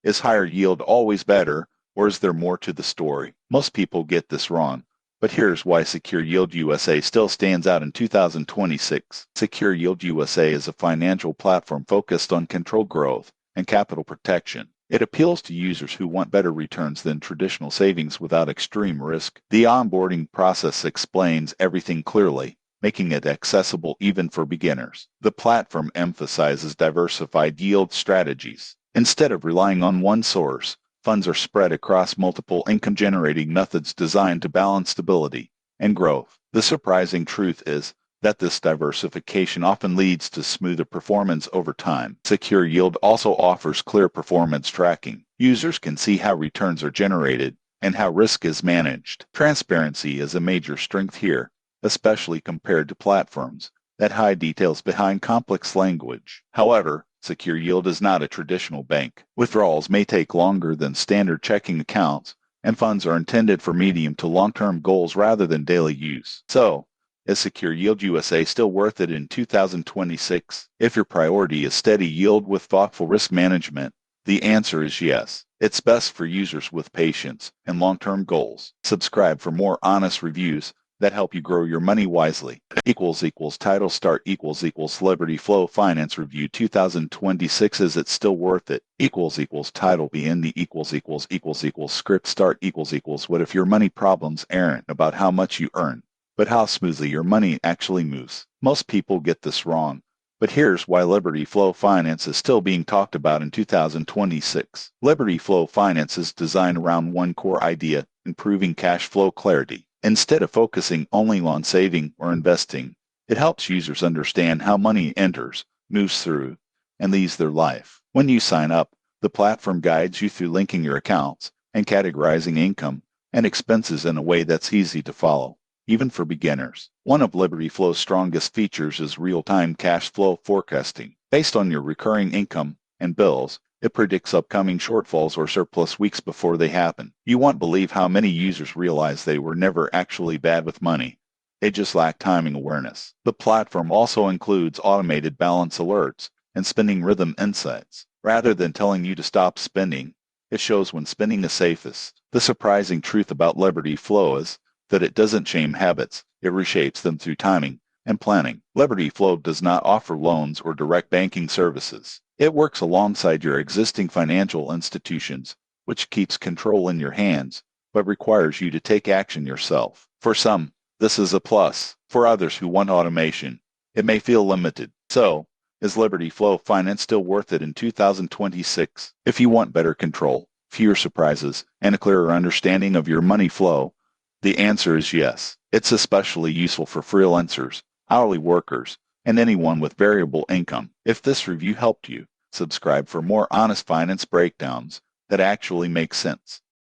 Is higher yield always better, or is there more to the story? Most people get this wrong, but here's why Secure Yield USA still stands out in 2026. Secure Yield USA is a financial platform focused on controlled growth and capital protection. It appeals to users who want better returns than traditional savings without extreme risk. The onboarding process explains everything clearly, making it accessible even for beginners. The platform emphasizes diversified yield strategies. Instead of relying on one source, funds are spread across multiple income-generating methods designed to balance stability and growth. The surprising truth is that this diversification often leads to smoother performance over time. Secure Yield also offers clear performance tracking. Users can see how returns are generated and how risk is managed. Transparency is a major strength here, especially compared to platforms that hide details behind complex language. However, Secure Yield is not a traditional bank. Withdrawals may take longer than standard checking accounts, and funds are intended for medium to long-term goals rather than daily use. So, is Secure Yield USA still worth it in 2026? If your priority is steady yield with thoughtful risk management, the answer is yes. It's best for users with patience and long-term goals. Subscribe for more honest reviews that help you grow your money wisely. Title start Liberty Flow Finance Review 2026. Is it still worth it? Title begin the script start What if your money problems aren't about how much you earn, but how smoothly your money actually moves? Most people get this wrong, but here's why Liberty Flow Finance is still being talked about in 2026. Liberty Flow Finance is designed around one core idea: improving cash flow clarity. Instead of focusing only on saving or investing, it helps users understand how money enters, moves through, and leaves their life. When you sign up, the platform guides you through linking your accounts and categorizing income and expenses in a way that's easy to follow, even for beginners. One of Liberty Flow's strongest features is real-time cash flow forecasting. Based on your recurring income and bills, it predicts upcoming shortfalls or surplus weeks before they happen. You won't believe how many users realize they were never actually bad with money. They just lack timing awareness. The platform also includes automated balance alerts and spending rhythm insights. Rather than telling you to stop spending, it shows when spending is safest. The surprising truth about Liberty Flow is that it doesn't shame habits, it reshapes them through timing and planning. Liberty Flow does not offer loans or direct banking services. It works alongside your existing financial institutions, which keeps control in your hands, but requires you to take action yourself. For some, this is a plus. For others who want automation, it may feel limited. So, is Liberty Flow Finance still worth it in 2026? If you want better control, fewer surprises, and a clearer understanding of your money flow, the answer is yes. It's especially useful for freelancers, hourly workers, and anyone with variable income. If this review helped you, subscribe for more honest finance breakdowns that actually make sense.